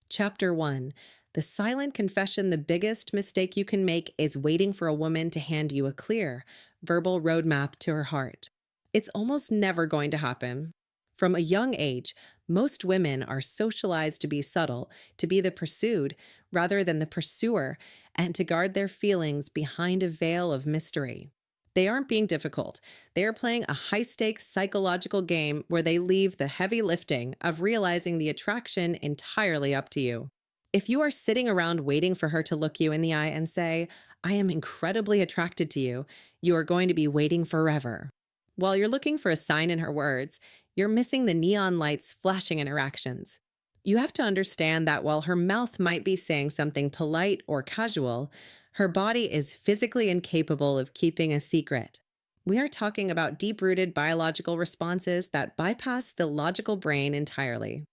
Chapter 1. The silent confession: the biggest mistake you can make is waiting for a woman to hand you a clear, verbal roadmap to her heart. It's almost never going to happen. From a young age, most women are socialized to be subtle, to be the pursued rather than the pursuer, and to guard their feelings behind a veil of mystery. They aren't being difficult. They are playing a high stakes psychological game where they leave the heavy lifting of realizing the attraction entirely up to you. If you are sitting around waiting for her to look you in the eye and say, "I am incredibly attracted to you," you are going to be waiting forever. While you're looking for a sign in her words, you're missing the neon lights flashing in her actions. You have to understand that while her mouth might be saying something polite or casual, her body is physically incapable of keeping a secret. We are talking about deep rooted biological responses that bypass the logical brain entirely.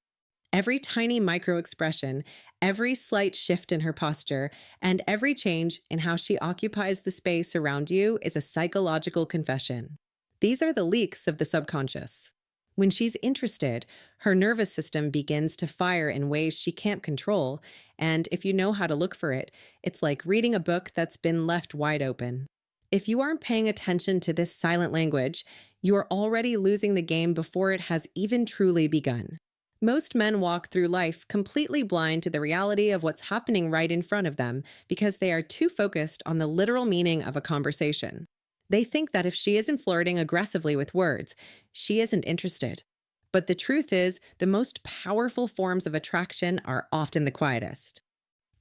Every tiny micro expression, every slight shift in her posture, and every change in how she occupies the space around you is a psychological confession. These are the leaks of the subconscious. When she's interested, her nervous system begins to fire in ways she can't control, and if you know how to look for it, it's like reading a book that's been left wide open. If you aren't paying attention to this silent language, you are already losing the game before it has even truly begun. Most men walk through life completely blind to the reality of what's happening right in front of them because they are too focused on the literal meaning of a conversation. They think that if she isn't flirting aggressively with words, she isn't interested. But the truth is, the most powerful forms of attraction are often the quietest.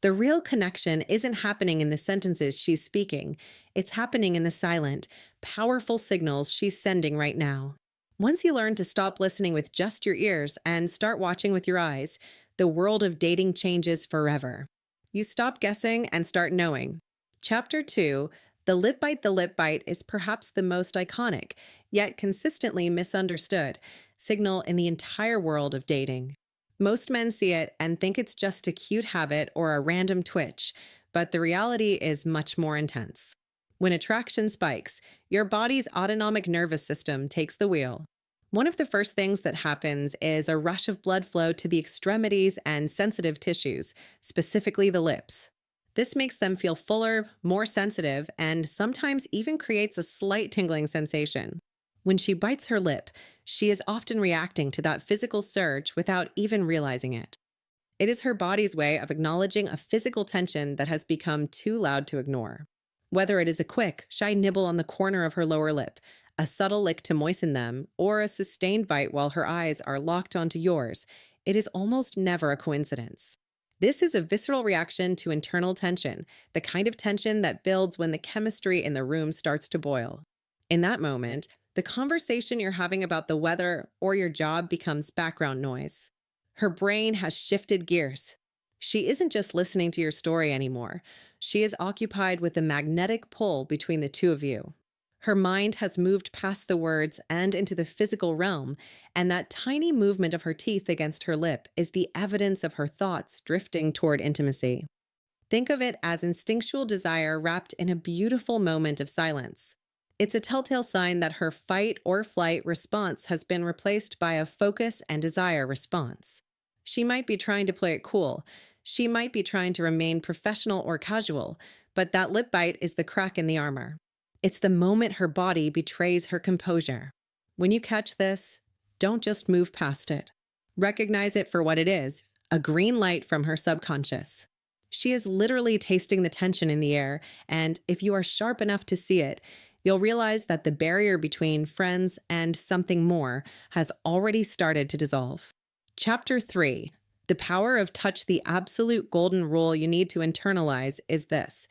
The real connection isn't happening in the sentences she's speaking, it's happening in the silent, powerful signals she's sending right now. Once you learn to stop listening with just your ears and start watching with your eyes, the world of dating changes forever. You stop guessing and start knowing. Chapter 2. The lip bite is perhaps the most iconic, yet consistently misunderstood, signal in the entire world of dating. Most men see it and think it's just a cute habit or a random twitch, but the reality is much more intense. When attraction spikes, your body's autonomic nervous system takes the wheel. One of the first things that happens is a rush of blood flow to the extremities and sensitive tissues, specifically the lips. This makes them feel fuller, more sensitive, and sometimes even creates a slight tingling sensation. When she bites her lip, she is often reacting to that physical surge without even realizing it. It is her body's way of acknowledging a physical tension that has become too loud to ignore. Whether it is a quick, shy nibble on the corner of her lower lip, a subtle lick to moisten them, or a sustained bite while her eyes are locked onto yours, it is almost never a coincidence. This is a visceral reaction to internal tension, the kind of tension that builds when the chemistry in the room starts to boil. In that moment, the conversation you're having about the weather or your job becomes background noise. Her brain has shifted gears. She isn't just listening to your story anymore. She is occupied with the magnetic pull between the two of you. Her mind has moved past the words and into the physical realm, and that tiny movement of her teeth against her lip is the evidence of her thoughts drifting toward intimacy. Think of it as instinctual desire wrapped in a beautiful moment of silence. It's a telltale sign that her fight or flight response has been replaced by a focus and desire response. She might be trying to play it cool. She might be trying to remain professional or casual, but that lip bite is the crack in the armor. It's the moment her body betrays her composure. When you catch this, don't just move past it. Recognize it for what it is, a green light from her subconscious. She is literally tasting the tension in the air, and if you are sharp enough to see it, you'll realize that the barrier between friends and something more has already started to dissolve. Chapter 3. The power of touch. The absolute golden rule you need to internalize is this: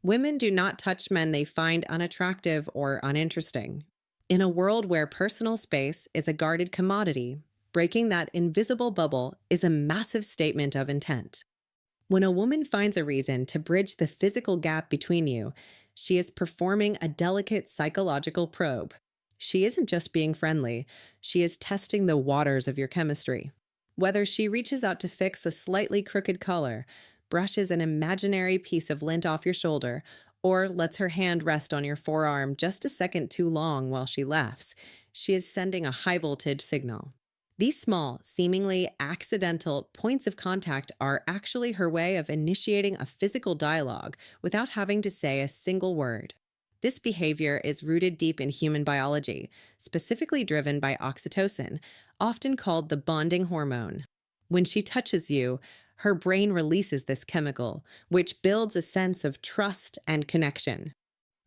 women do not touch men they find unattractive or uninteresting. In a world where personal space is a guarded commodity, breaking that invisible bubble is a massive statement of intent. When a woman finds a reason to bridge the physical gap between you, she is performing a delicate psychological probe. She isn't just being friendly, she is testing the waters of your chemistry. Whether she reaches out to fix a slightly crooked color, brushes an imaginary piece of lint off your shoulder, or lets her hand rest on your forearm just a second too long while she laughs, she is sending a high voltage signal. These small, seemingly accidental points of contact are actually her way of initiating a physical dialogue without having to say a single word. This behavior is rooted deep in human biology, specifically driven by oxytocin, often called the bonding hormone. When she touches you, her brain releases this chemical, which builds a sense of trust and connection.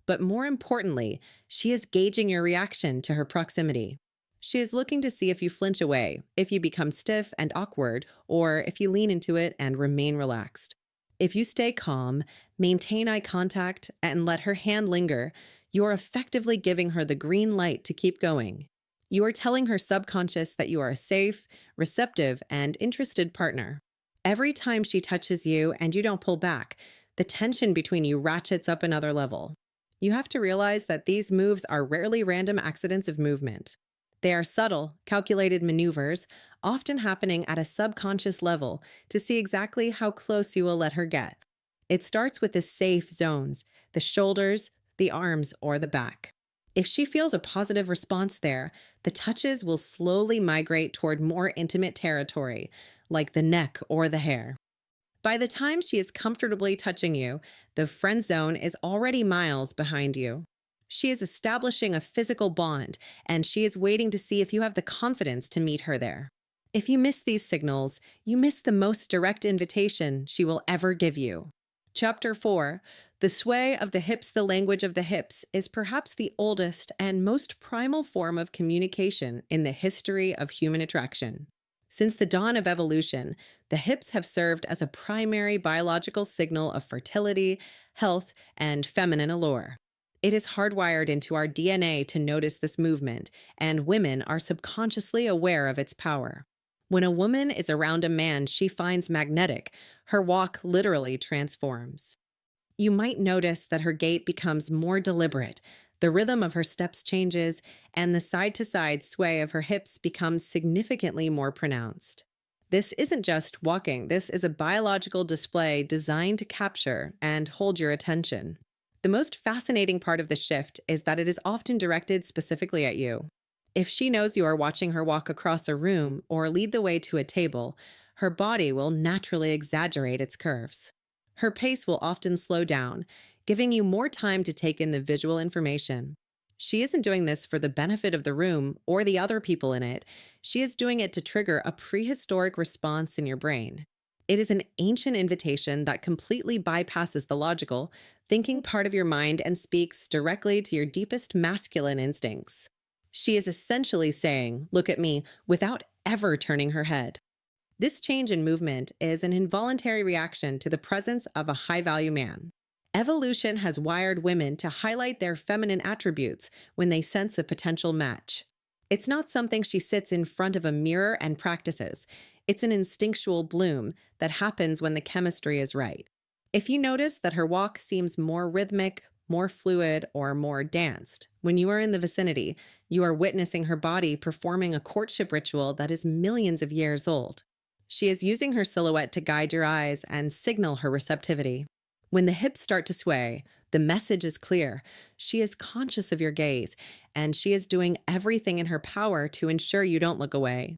But more importantly, she is gauging your reaction to her proximity. She is looking to see if you flinch away, if you become stiff and awkward, or if you lean into it and remain relaxed. If you stay calm, maintain eye contact, and let her hand linger, you are effectively giving her the green light to keep going. You are telling her subconscious that you are a safe, receptive, and interested partner. Every time she touches you and you don't pull back, the tension between you ratchets up another level. You have to realize that these moves are rarely random accidents of movement. They are subtle, calculated maneuvers, often happening at a subconscious level to see exactly how close you will let her get. It starts with the safe zones, the shoulders, the arms, or the back. If she feels a positive response there, the touches will slowly migrate toward more intimate territory, like the neck or the hair. By the time she is comfortably touching you, the friend zone is already miles behind you. She is establishing a physical bond, and she is waiting to see if you have the confidence to meet her there. If you miss these signals, you miss the most direct invitation she will ever give you. Chapter 4: The Sway of the Hips, the Language of the Hips, is perhaps the oldest and most primal form of communication in the history of human attraction. Since the dawn of evolution, the hips have served as a primary biological signal of fertility, health, and feminine allure. It is hardwired into our DNA to notice this movement, and women are subconsciously aware of its power. When a woman is around a man she finds magnetic, her walk literally transforms. You might notice that her gait becomes more deliberate, the rhythm of her steps changes, and the side to side sway of her hips becomes significantly more pronounced. This isn't just walking, this is a biological display designed to capture and hold your attention. The most fascinating part of the shift is that it is often directed specifically at you. If she knows you are watching her walk across a room or lead the way to a table, her body will naturally exaggerate its curves. Her pace will often slow down, giving you more time to take in the visual information. She isn't doing this for the benefit of the room or the other people in it. She is doing it to trigger a prehistoric response in your brain. It is an ancient invitation that completely bypasses the logical, thinking part of your mind and speaks directly to your deepest masculine instincts. She is essentially saying, "Look at me," without ever turning her head. This change in movement is an involuntary reaction to the presence of a high value man. Evolution has wired women to highlight their feminine attributes when they sense a potential match. It's not something she sits in front of a mirror and practices. It's an instinctual bloom that happens when the chemistry is right. If you notice that her walk seems more rhythmic, more fluid, or more danced, when you are in the vicinity, you are witnessing her body performing a courtship ritual that is millions of years old. She is using her silhouette to guide your eyes and signal her receptivity. When the hips start to sway, the message is clear. She is conscious of your gaze, and she is doing everything in her power to ensure you don't look away.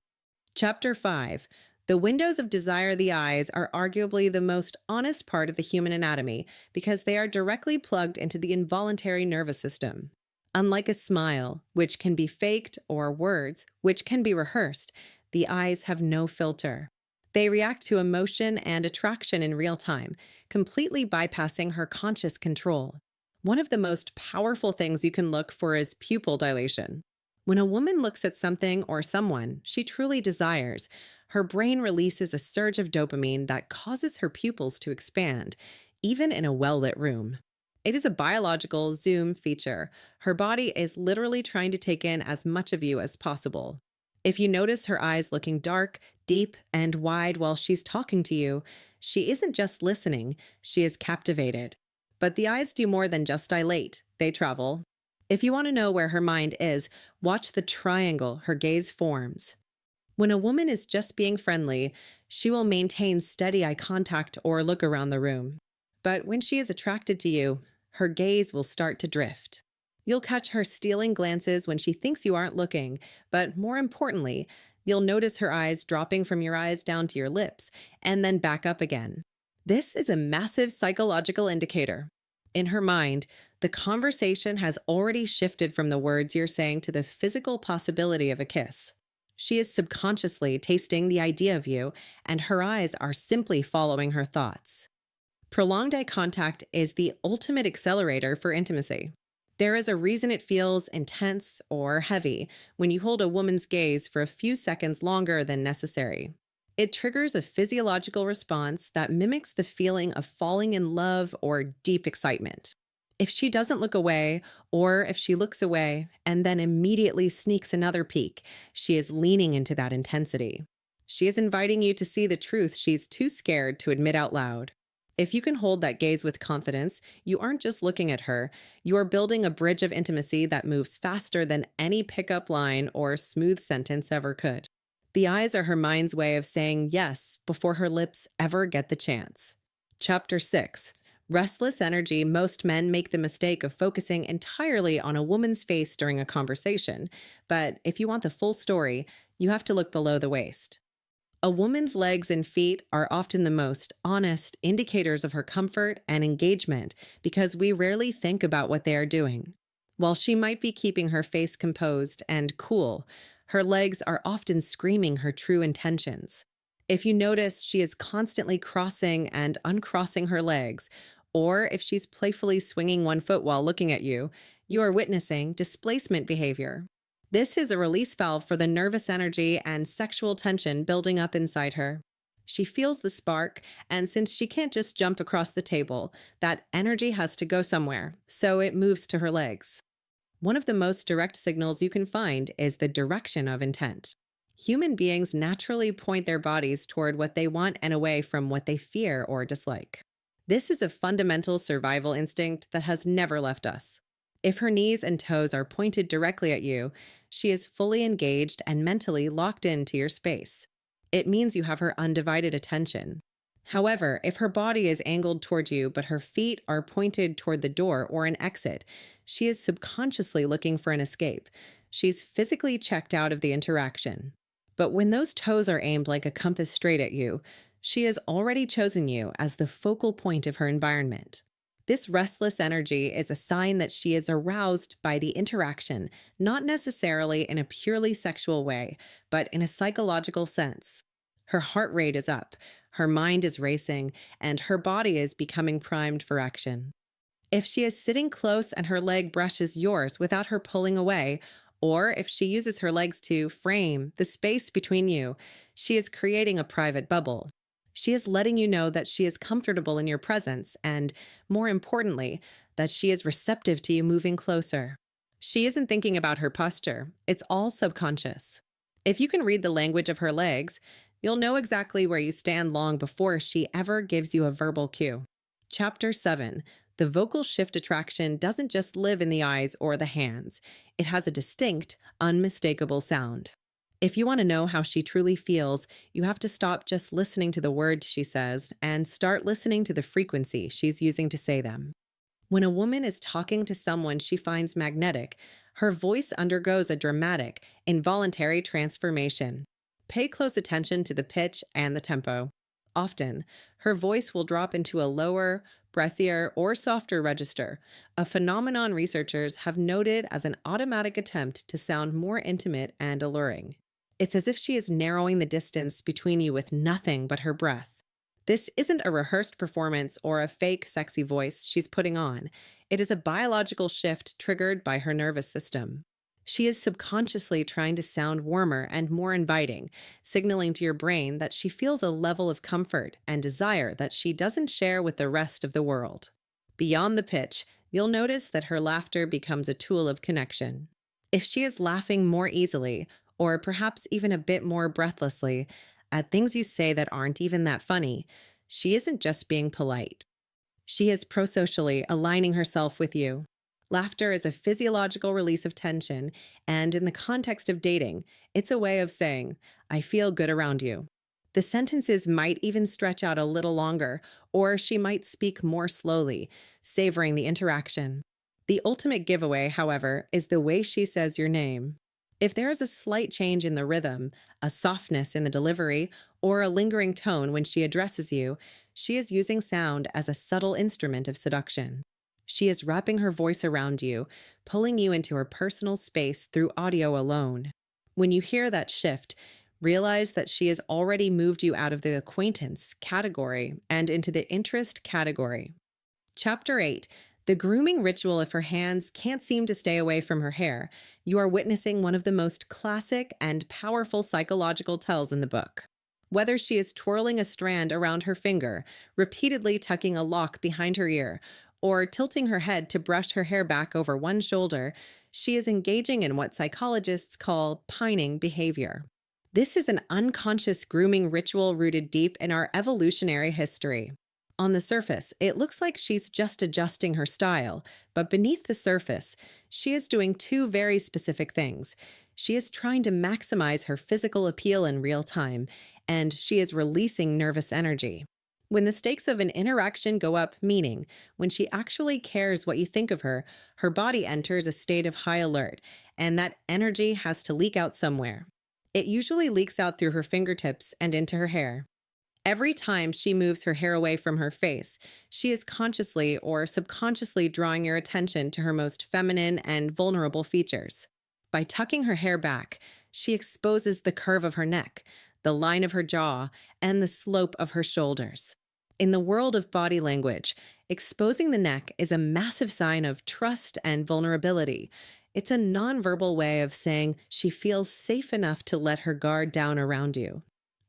Chapter 5: The windows of desire, the eyes, are arguably the most honest part of the human anatomy because they are directly plugged into the involuntary nervous system. Unlike a smile, which can be faked, or words, which can be rehearsed, the eyes have no filter. They react to emotion and attraction in real time, completely bypassing her conscious control. One of the most powerful things you can look for is pupil dilation. When a woman looks at something or someone she truly desires, her brain releases a surge of dopamine that causes her pupils to expand, even in a well-lit room. It is a biological zoom feature. Her body is literally trying to take in as much of you as possible. If you notice her eyes looking dark, deep, and wide while she's talking to you, she isn't just listening, she is captivated. But the eyes do more than just dilate, they travel. If you want to know where her mind is, watch the triangle her gaze forms. When a woman is just being friendly, she will maintain steady eye contact or look around the room. But when she is attracted to you, her gaze will start to drift. You'll catch her stealing glances when she thinks you aren't looking, but more importantly, You'll notice her eyes dropping from your eyes down to your lips and then back up again. This is a massive psychological indicator. In her mind, the conversation has already shifted from the words you're saying to the physical possibility of a kiss. She is subconsciously tasting the idea of you, and her eyes are simply following her thoughts. Prolonged eye contact is the ultimate accelerator for intimacy. There is a reason it feels intense or heavy when you hold a woman's gaze for a few seconds longer than necessary. It triggers a physiological response that mimics the feeling of falling in love or deep excitement. If she doesn't look away, or if she looks away and then immediately sneaks another peek, she is leaning into that intensity. She is inviting you to see the truth she's too scared to admit out loud. If you can hold that gaze with confidence, you aren't just looking at her, you are building a bridge of intimacy that moves faster than any pickup line or smooth sentence ever could. The eyes are her mind's way of saying yes before her lips ever get the chance. Chapter 6. Restless energy. Most men make the mistake of focusing entirely on a woman's face during a conversation, but if you want the full story, you have to look below the waist. A woman's legs and feet are often the most honest indicators of her comfort and engagement because we rarely think about what they are doing. While she might be keeping her face composed and cool, her legs are often screaming her true intentions. If you notice she is constantly crossing and uncrossing her legs, or if she's playfully swinging one foot while looking at you, you are witnessing displacement behavior. This is a release valve for the nervous energy and sexual tension building up inside her. She feels the spark, and since she can't just jump across the table, that energy has to go somewhere, so it moves to her legs. One of the most direct signals you can find is the direction of intent. Human beings naturally point their bodies toward what they want and away from what they fear or dislike. This is a fundamental survival instinct that has never left us. If her knees and toes are pointed directly at you, she is fully engaged and mentally locked into your space. It means you have her undivided attention. However, if her body is angled toward you but her feet are pointed toward the door or an exit, she is subconsciously looking for an escape. She's physically checked out of the interaction. But when those toes are aimed like a compass straight at you, she has already chosen you as the focal point of her environment. This restless energy is a sign that she is aroused by the interaction, not necessarily in a purely sexual way, but in a psychological sense. Her heart rate is up, her mind is racing, and her body is becoming primed for action. If she is sitting close and her leg brushes yours without her pulling away, or if she uses her legs to frame the space between you, she is creating a private bubble. She is letting you know that she is comfortable in your presence and, more importantly, that she is receptive to you moving closer. She isn't thinking about her posture. It's all subconscious. If you can read the language of her legs, you'll know exactly where you stand long before she ever gives you a verbal cue. Chapter 7. The vocal shift attraction doesn't just live in the eyes or the hands. It has a distinct, unmistakable sound. If you want to know how she truly feels, you have to stop just listening to the words she says and start listening to the frequency she's using to say them. When a woman is talking to someone she finds magnetic, her voice undergoes a dramatic, involuntary transformation. Pay close attention to the pitch and the tempo. Often, her voice will drop into a lower, breathier, or softer register, a phenomenon researchers have noted as an automatic attempt to sound more intimate and alluring. It's as if she is narrowing the distance between you with nothing but her breath. This isn't a rehearsed performance or a fake sexy voice she's putting on. It is a biological shift triggered by her nervous system. She is subconsciously trying to sound warmer and more inviting, signaling to your brain that she feels a level of comfort and desire that she doesn't share with the rest of the world. Beyond the pitch, you'll notice that her laughter becomes a tool of connection. If she is laughing more easily, or perhaps even a bit more breathlessly, at things you say that aren't even that funny, she isn't just being polite. She is prosocially aligning herself with you. Laughter is a physiological release of tension, and in the context of dating, it's a way of saying, I feel good around you. The sentences might even stretch out a little longer, or she might speak more slowly, savoring the interaction. The ultimate giveaway, however, is the way she says your name. If there is a slight change in the rhythm, a softness in the delivery, or a lingering tone when she addresses you, she is using sound as a subtle instrument of seduction. She is wrapping her voice around you, pulling you into her personal space through audio alone. When you hear that shift, realize that she has already moved you out of the acquaintance category and into the interest category. Chapter 8. The grooming ritual. If her hands can't seem to stay away from her hair, you are witnessing one of the most classic and powerful psychological tells in the book. Whether she is twirling a strand around her finger, repeatedly tucking a lock behind her ear, or tilting her head to brush her hair back over one shoulder, she is engaging in what psychologists call pining behavior. This is an unconscious grooming ritual rooted deep in our evolutionary history. On the surface, it looks like she's just adjusting her style, but beneath the surface, she is doing two very specific things. She is trying to maximize her physical appeal in real time, and she is releasing nervous energy. When the stakes of an interaction go up, meaning when she actually cares what you think of her, her body enters a state of high alert, and that energy has to leak out somewhere. It usually leaks out through her fingertips and into her hair. Every time she moves her hair away from her face, she is consciously or subconsciously drawing your attention to her most feminine and vulnerable features. By tucking her hair back, she exposes the curve of her neck, the line of her jaw, and the slope of her shoulders. In the world of body language, exposing the neck is a massive sign of trust and vulnerability. It's a nonverbal way of saying she feels safe enough to let her guard down around you.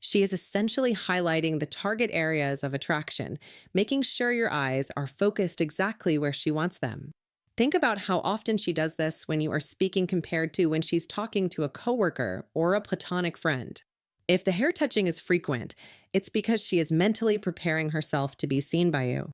She is essentially highlighting the target areas of attraction, making sure your eyes are focused exactly where she wants them. Think about how often she does this when you are speaking compared to when she's talking to a coworker or a platonic friend. If the hair touching is frequent, it's because she is mentally preparing herself to be seen by you.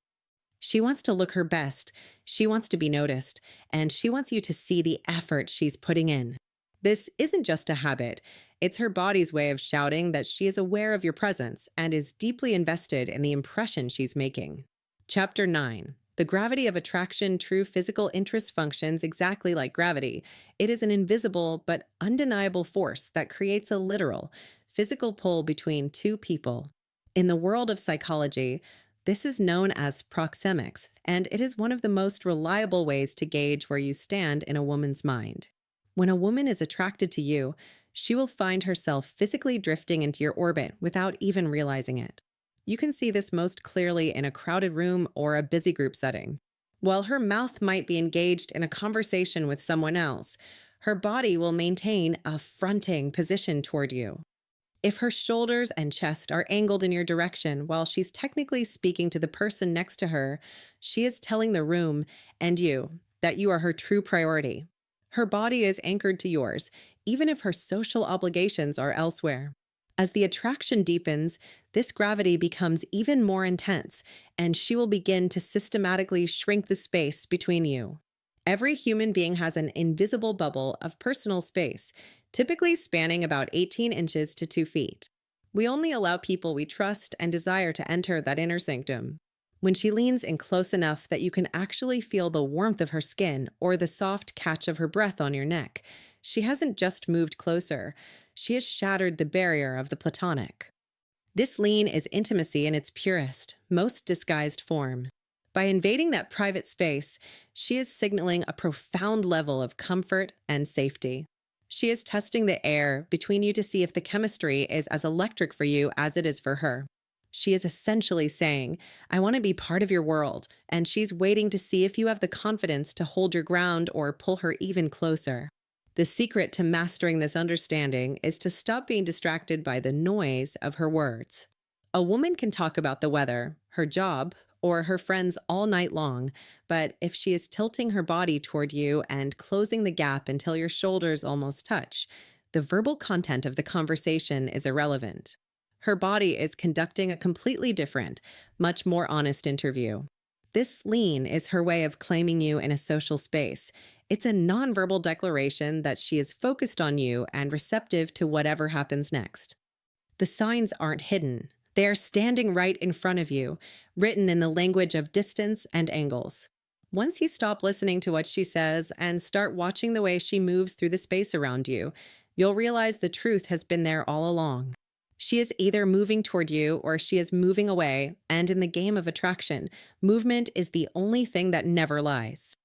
She wants to look her best, she wants to be noticed, and she wants you to see the effort she's putting in. This isn't just a habit, it's her body's way of shouting that she is aware of your presence and is deeply invested in the impression she's making. Chapter 9. The gravity of attraction. True physical interest functions exactly like gravity. It is an invisible but undeniable force that creates a literal, physical pull between two people. In the world of psychology, this is known as proxemics, and it is one of the most reliable ways to gauge where you stand in a woman's mind. When a woman is attracted to you, she will find herself physically drifting into your orbit without even realizing it. You can see this most clearly in a crowded room or a busy group setting. While her mouth might be engaged in a conversation with someone else, her body will maintain a fronting position toward you. If her shoulders and chest are angled in your direction while she's technically speaking to the person next to her, she is telling the room and you that you are her true priority. Her body is anchored to yours, even if her social obligations are elsewhere. As the attraction deepens, this gravity becomes even more intense, and she will begin to systematically shrink the space between you. Every human being has an invisible bubble of personal space, typically spanning about 18 inches to 2 feet. We only allow people we trust and desire to enter that inner sanctum. When she leans in close enough that you can actually feel the warmth of her skin or the soft catch of her breath on your neck, she hasn't just moved closer, she has shattered the barrier of the platonic. This lean is intimacy in its purest, most disguised form. By invading that private space, she is signaling a profound level of comfort and safety. She is testing the air between you to see if the chemistry is as electric for you as it is for her. She is essentially saying, I want to be part of your world, and she's waiting to see if you have the confidence to hold your ground or pull her even closer. The secret to mastering this understanding is to stop being distracted by the noise of her words. A woman can talk about the weather, her job, or her friends all night long, but if she is tilting her body toward you and closing the gap until your shoulders almost touch, the verbal content of the conversation is irrelevant. Her body is conducting a completely different, much more honest interview. This lean is her way of claiming you in a social space. It's a nonverbal declaration that she is focused on you and receptive to whatever happens next. The signs aren't hidden. They are standing right in front of you, written in the language of distance and angles. Once you stop listening to what she says and start watching the way she moves through the space around you, you'll realize the truth has been there all along. She is either moving toward you or she is moving away, and in the game of attraction, movement is the only thing that never lies.